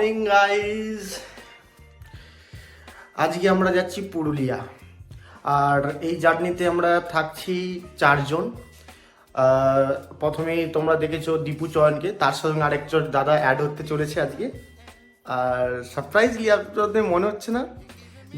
Morning guys. আজকে আমরা যাচ্ছি পুরুলিয়া, আর এই জার্নিতে আমরা থাকছি 4 জন। প্রথমেই তোমরা দেখেছো দীপু চয়নকে, তার সঙ্গে আরেকজন দাদা অ্যাড হতে চলেছে আজকে। আর সারপ্রাইজলি আপনাদের মনে হচ্ছে না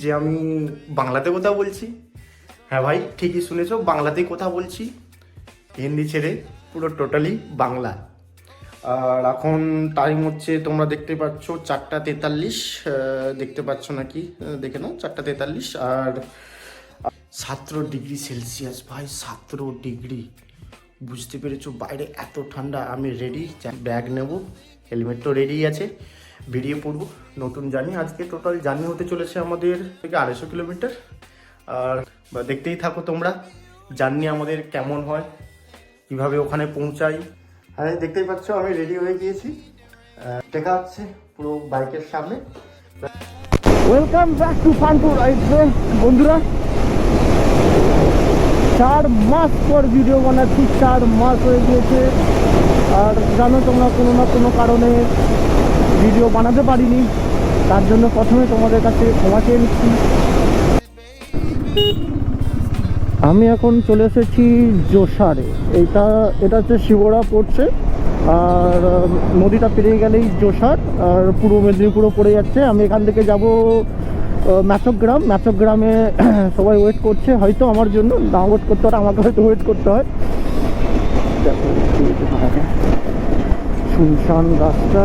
যে আমি বাংলাতে কথা বলছি? হ্যাঁ ভাই, ঠিকই শুনেছো, বাংলাতেই কথা বলছি, হিন্দি ছেড়ে পুরো টোটালি বাংলা। আর এখন টাইম হচ্ছে, তোমরা দেখতে পাচ্ছ 4:43, দেখতে পাচ্ছ নাকি দেখে নাও, 4:43। আর 17 ডিগ্রি সেলসিয়াস ভাই, 17 ডিগ্রি, বুঝতে পেরেছো? বাইরে এত ঠান্ডা। আমি রেডি, ব্যাগ নেব, হেলমেট তো রেডি আছে, বেরিয়ে পড়বো। নতুন জার্নি আজকে, টোটাল জার্নি হতে চলেছে আমাদের থেকে 250 কিলোমিটার। আর দেখতেই থাকো তোমরা জার্নি আমাদের কেমন হয়, কিভাবে ওখানে পৌঁছাই। আরে দেখতেই পাচ্ছ আমি রেডি হয়ে গিয়েছি, দেখা হচ্ছে পুরো বাইকের সামনে। ওয়েলকাম ব্যাক টু ফানপুর বন্ধুরা। 4 মাস পর ভিডিও বানাচ্ছি, 4 মাস হয়ে গিয়েছে। আর জানো তোমরা, কোনো না কোনো কারণে ভিডিও বানাতে পারিনি, তার জন্য প্রথমে তোমাদের কাছে ক্ষমা চেয়ে নিচ্ছি। আমি এখন চলে এসেছি জোসারে। এটা হচ্ছে শিবরা পড়ছে, আর নদীটা পেরিয়ে গেলেই জোসার, আর পূর্ব মেদিনীপুরও পড়ে যাচ্ছে। আমি এখান থেকে যাব ম্যাচকগ্রাম। ম্যাচকগ্রামে সবাই ওয়েট করছে হয়তো আমার জন্য, না ওয়েট করতে হয়, আমাকে হয়তো ওয়েট করতে হয়। শুনশান রাস্তা।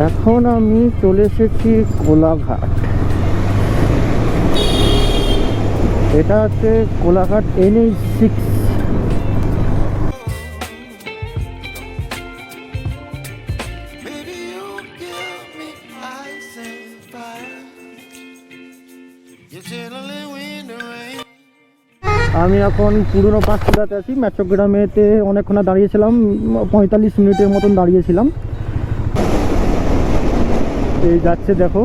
এখন আমি চলে এসেছি কোলাঘাট। এটা হচ্ছে কোলাঘাট NH6। আমি এখন পুরনো পাঁচকুড়াতে আছি। ম্যাচকগ্রামেতে অনেকক্ষণ দাঁড়িয়েছিলাম, 45 মিনিটের মতন দাঁড়িয়েছিলাম। এই যাচ্ছে দেখো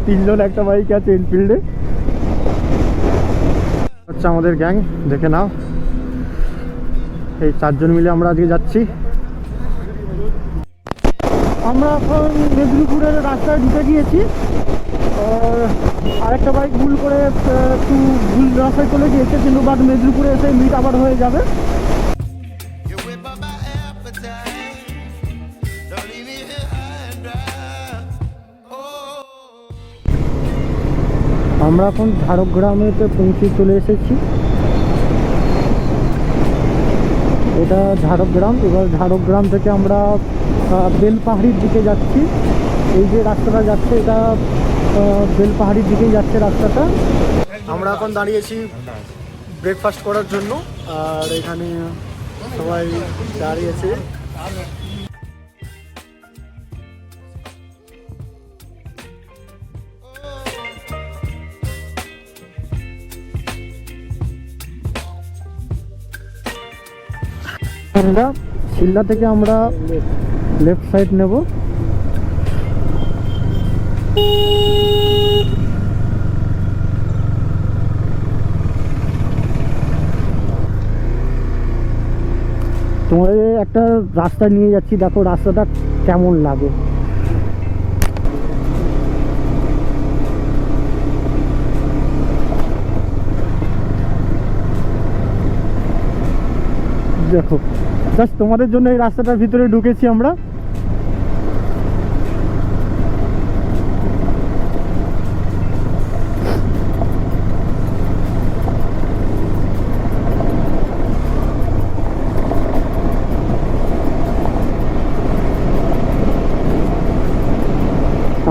3 জন একটা বাইক আছে এনফিল্ডে, হচ্ছে আমাদের গ্যাং, দেখে নাও। এই 4 জন মিলে আমরা আজকে যাচ্ছি। আমরা এখন মেদিনীপুরের রাস্তায় ঢুকে গিয়েছি। আরেকটা বাইক ভুল করে একটু ভুল রাস্তায় চলে গিয়েছে, কিন্তু বাট মেদিনীপুরে এসে মিট আবার হয়ে যাবে। আমরা এখন ঝাড়গ্রামেতে পৌঁছে চলে এসেছি। এটা ঝাড়গ্রাম। এবার ঝাড়গ্রাম থেকে আমরা বেলপাহাড়ির দিকে যাচ্ছি। এই যে রাস্তাটা যাচ্ছে, এটা বেলপাহাড়ির দিকেই যাচ্ছে রাস্তাটা। আমরা এখন দাঁড়িয়েছি ব্রেকফাস্ট করার জন্য, আর এখানে সবাই দাঁড়িয়েছে। শিলদা থেকে আমরা লেফট সাইড নেব। তোমাদের একটা রাস্তা নিয়ে যাচ্ছি, দেখো রাস্তাটা কেমন লাগে। দেখো জাস্ট তোমাদের জন্য এই রাস্তাটার ভিতরে ঢুকেছি আমরা।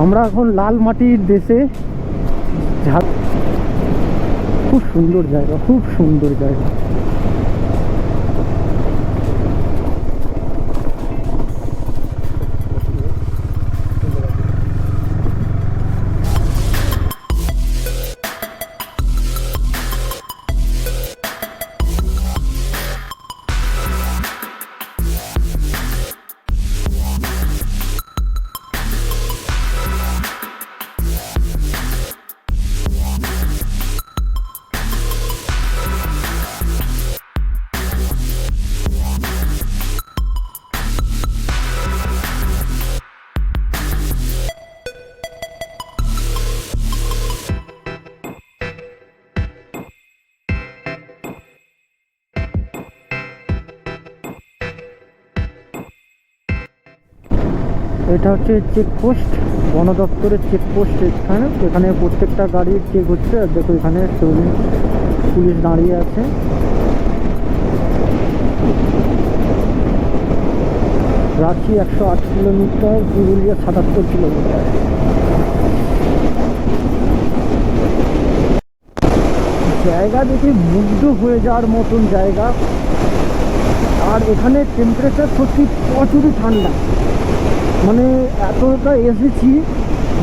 আমরা এখন লাল মাটির দেশে, খুব সুন্দর জায়গা, খুব সুন্দর জায়গা। এটা হচ্ছে চেকপোস্ট, বন দপ্তরের চেকপোস্ট। এখানে এখানে প্রত্যেকটা গাড়ির চেক হচ্ছে। আর দেখো এখানে পুলিশ দাঁড়িয়ে আছে। Ranchi 108 kilometre, Purulia 77 kilometre. জায়গা দেখে মুগ্ধ হয়ে যাওয়ার মতন জায়গা। আর এখানে টেম্পারেচার সত্যি প্রচুরই ঠান্ডা। মানে এতটা এসেছি,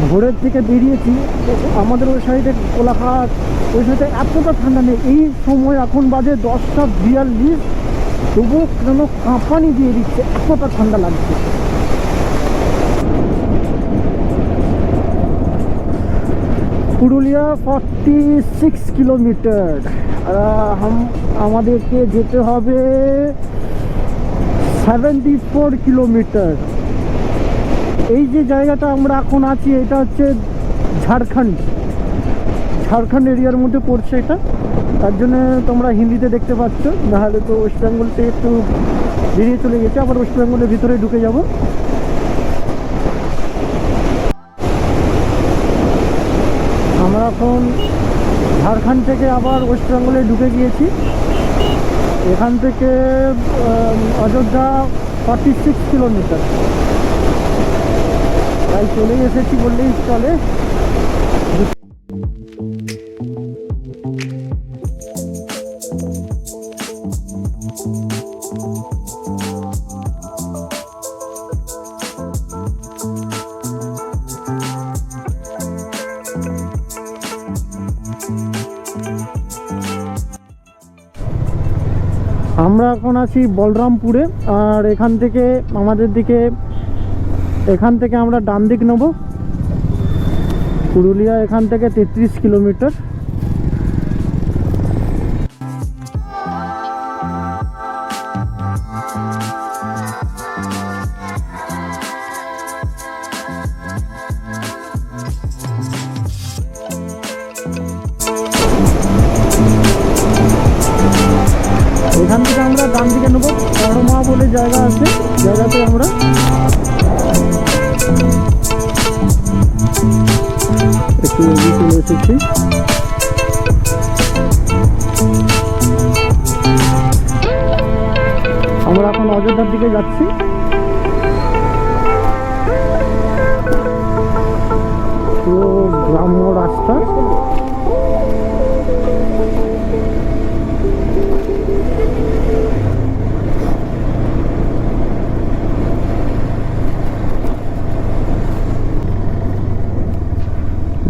ভোরের থেকে বেরিয়েছি, আমাদের ওই সাইডে কোলাঘাট ওই সাইডে এতটা ঠান্ডা নেই। এই সময় এখন বাজে 10:42, তবুও যেন কাঁপানি দিয়ে দিচ্ছে, এতটা ঠান্ডা লাগছে। পুরুলিয়া 46 কিলোমিটার। আমাদেরকে যেতে হবে 74 কিলোমিটার। এই যে জায়গাটা আমরা এখন আছি এটা হচ্ছে ঝাড়খণ্ড এরিয়ার মধ্যে পড়ছে এটা। তার জন্য তোমরা হিন্দিতে দেখতে পাচ্ছ, নাহলে তো ওয়েস্ট বেঙ্গল থেকে একটু বেরিয়ে চলে গেছে, আবার ওয়েস্ট বেঙ্গলের ভিতরে ঢুকে যাব। আমরা এখন ঝাড়খণ্ড থেকে আবার ওয়েস্ট বেঙ্গলে ঢুকে গিয়েছি। এখান থেকে অযোধ্যা 46 কিলোমিটার, তাই চলে এসেছি বললেই চলে। আমরা এখন আছি বলরামপুরে। আর এখান থেকে আমরা ডান দিক নেব। পুরুলিয়া এখান থেকে 33 কিলোমিটার। এখান থেকে আমরা ডান দিকে নেবো, করমা বলে জায়গা আছে, জায়গাতে আমরা একটু এগিয়ে চলে এসেছি। আমরা এখন অযোধ্যার দিকে যাচ্ছি। পুরো গ্রাম্য রাস্তা।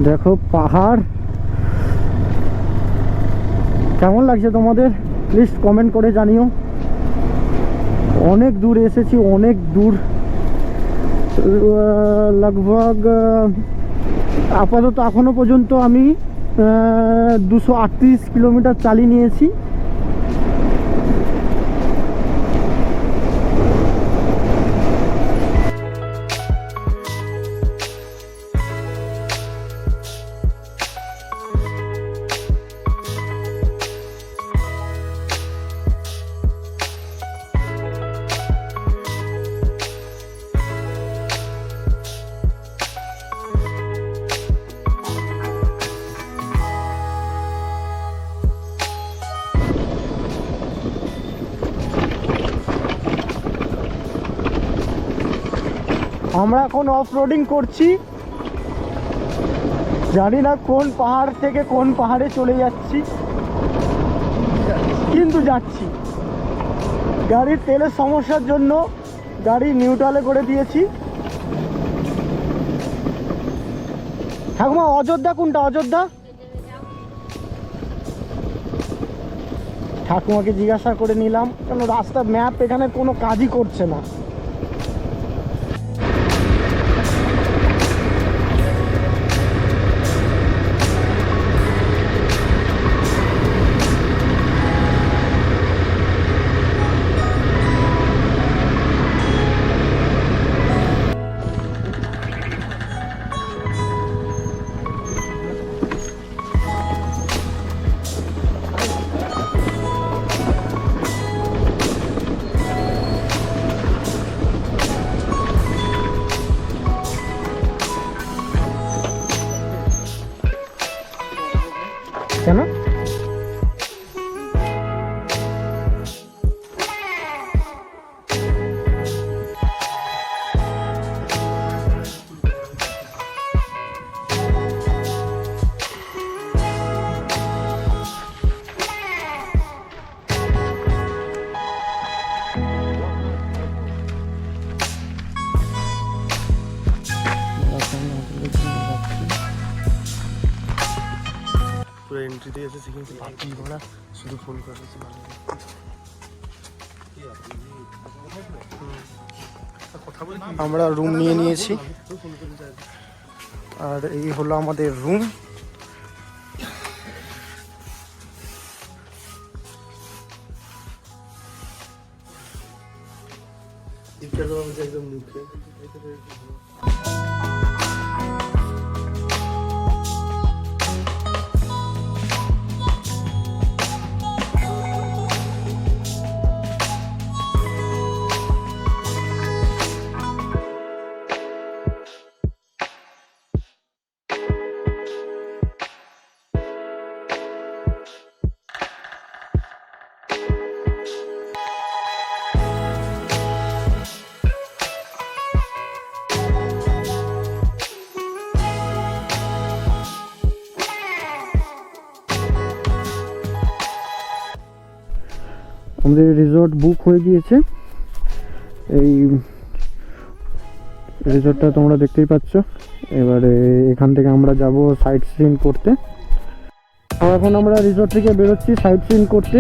দেখো পাহাড়, কেমন লাগছে তোমাদের প্লিজ কমেন্ট করে জানিও। অনেক দূর এসেছি, অনেক দূর, লগভগ আপাতত এখনো পর্যন্ত আমি 238 কিলোমিটার চালিয়ে নিয়েছি। আমরা এখন অফ রোডিং করছি, জানি না কোন পাহাড় থেকে কোন পাহাড়ে চলে যাচ্ছি, কিন্তু যাচ্ছি। গাড়ির তেলের সমস্যার জন্য গাড়ি নিউট্রালে করে দিয়েছি। ঠাকুমা অযোধ্যা কোনটা? অযোধ্যা ঠাকুমাকে জিজ্ঞাসা করে নিলাম, কেন রাস্তার ম্যাপ এখানে কোনো কাজই করছে না। পুরো এন্ট্রিতে এসেছি কিন্তু পাখি ঘোড়া শুধু ফোন করেছি ভালো আমরা রুম নিয়ে নিয়েছি আর এই হলো আমাদের রুম। একদম মুখে আমাদের রিসর্ট বুক হয়ে গিয়েছে। এই রিসর্টটা তোমরা দেখতেই পাচ্ছ। এবারে এখান থেকে আমরা যাব সাইট সিন করতে। এখন আমরা রিসর্ট থেকে বেরোচ্ছি সাইট সিন করতে।